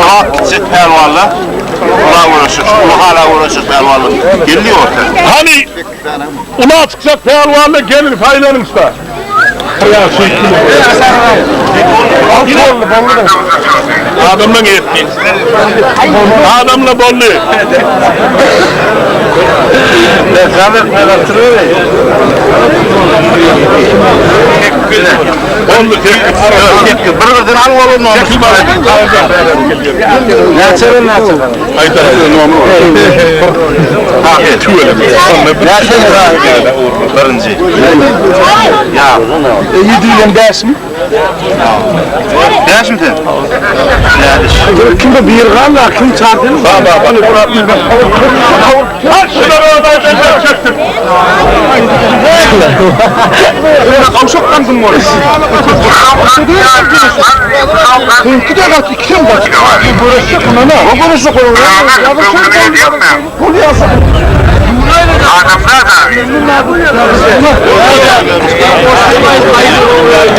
Hava küçük pervalı. Ula uğraşır, ula hala uğraşır pervalı. Geliyor ortaya. Hani ula çıkacak pervalı gelir faylanın usta. Adamla yetmeyiz. Adamla bollu. Bollu tek. Birden al oğlum. Ne çevirme açık. Ayda normal. Ha, tüyle. Ne çevirme? Birinci. Ya. Yediğiyle ders mi? Ders mi sen? Kimde bir yırgan var, kim çağırdı mı? Baba, bana bırakmayın. Kaç şunları oradan çektim. Kavşak kandım var. Kıyıntı da kaç, iki mi kaç? Burası kınana. O burası koyuyor. Ya bu sen bunu yazsın.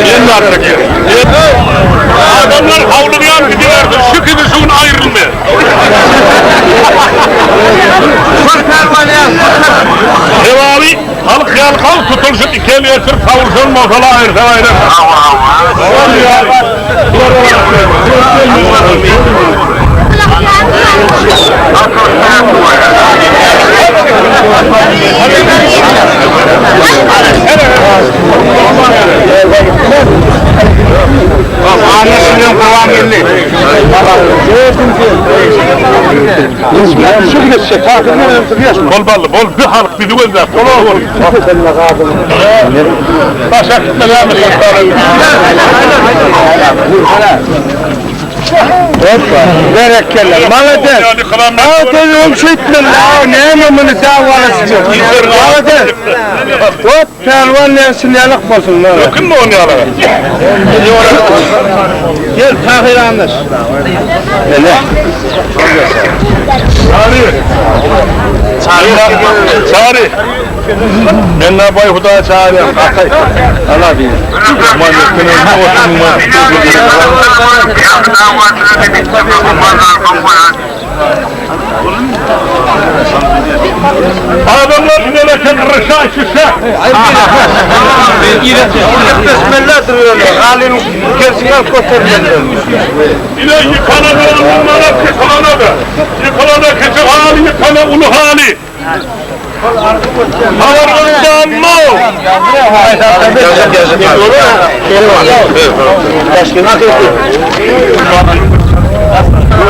Yemin artık ya. Adamlar havluyan gidiyorlardı. Şu kızın ayrılmıyor. Devali halk yalkal tutulsun ikili esir kavursun mokala ayırsa ayrı. Annesinin kovan milli. Bol ballı, bol bir halk bir duvar da. Bol. Başak melamı Berekelle, maladet. Ağatın ölçüytmen, neyme bunu davalısın. Maladet. Hop, pervan lensin yalık bolsun. Yakın mı oynuyorlar? Gel, tahir anlaş. Öyle. Çağrı. Ben ne boy huda çağırıyorum. Kalkay. Allah bilir. Aman yakın adamlar ineleken rışa şişe. Besmele duruyorlar. Halinin gerçekten kotarıyorlar. İle yıkana da onlara yıkana da. Yıkana da keçi hali, yıkana ulu hali. Havarından mı?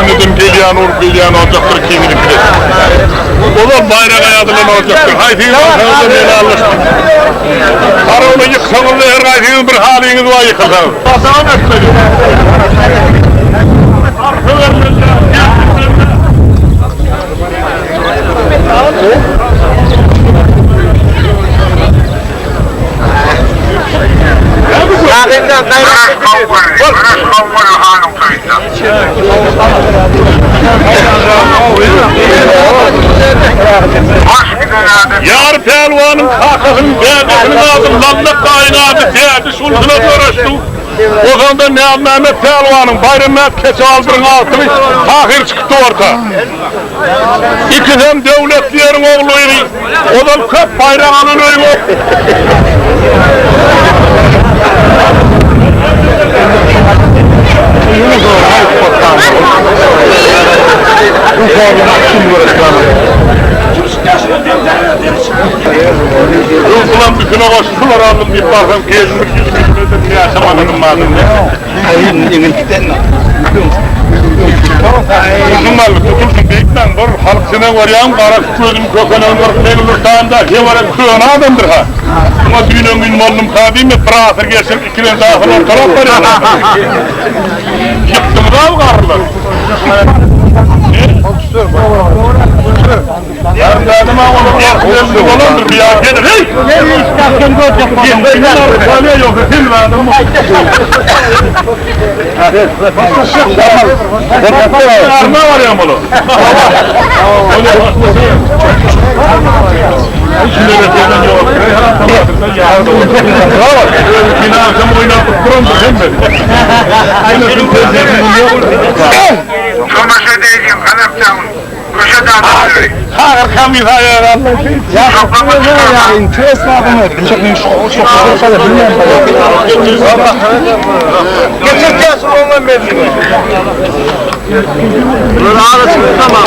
Ümüdüm geliyan olacaktır kimini bilir. Oğlum bayrak ayadından olacaktır. Haydi yıksanız neyle alıştır. Karonu yıksanız her gayrının bir haliniz var yıkılsanız. Basana mesleği. Arka vermezler. Yar pelvanın kakasının derdesini aldım, lallık kainadı derdi, şulsuna dörüştü. O zaman ne Mehmet Pelvan'ın Bayram Mehmet Keçi Aldır'ın altını tahir çıktı orta. İkizem devletlilerin oğluydu. O da köp bayrağının önü. Ulan bütün o sular aldım bir bakım gezmiş yüzmüştüm ne yaşamadığım madem Uzun varlık tutulsun büyükten var halkçına var yağım karak gözüm kökenen var mevlur tağında ki var köyün adamdır ha ama düğünün gün oldum tabi mi pırasır geçip ikilen dağın ortalık var ya yıktım da mı karırlar yarın da adıma olur yakınlarında olandır bir yağ gelir hey! Ne istasyon görecek bana? Yok yok kim var adamı? Arma var ya malı. Yine akşam oynatıp duran da sen mi? Aynısını Sonra şey diyeceğim, kanapçağın. Köşede adamları. Ağır kamil hayal Allah'ım. Ya kapımda ya interes var mı? Çok güzel bilmiyorum. Geçeceğiz ondan belli. Böyle ağrısın tamam.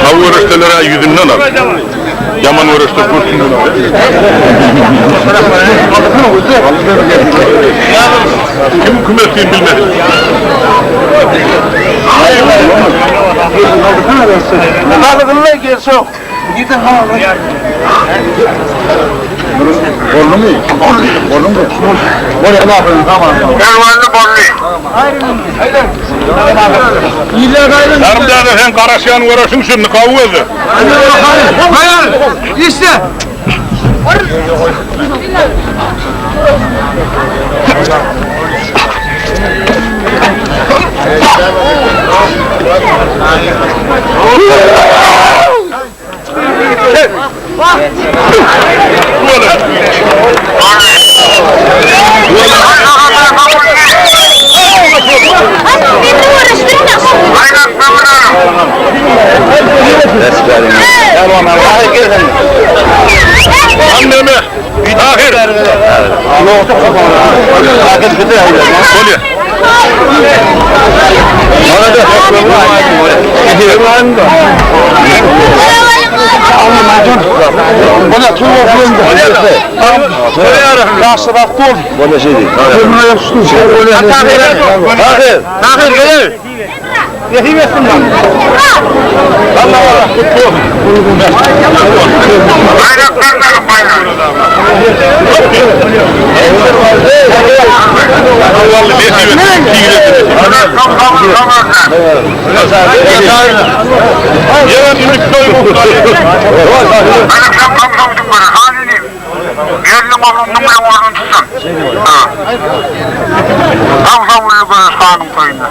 Ha uğraştılara yüzünden al. Yaman uğraştı kurşundan al. Kim kıymetini bilmez. Balıkınla gel sok. Gidin ha. Oldu mu? Oldu mu? Oraya ne yapıyorsun? Tamam. Pervanlı bolli. Yarım da sen Karaşıyan uğraşın şimdi kavgası. Hayır. İşte. Anneme. Tahir. Kolye. Bana tüm yapıyorum. Yaşlı baktı oldu. Bana şey değil. Bana yapıştı. Tahir gelir. Yehim etsin lan. Allah Allah. Bayraklardan bayrak. Vallahi bir Yarın bir köy muhtarı. Bayraklar kamsamışım bana. Haliliyim. Yerli malın numara olduğunu tutsan. Kamsamışım bana sağının koyunda.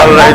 Allah'ı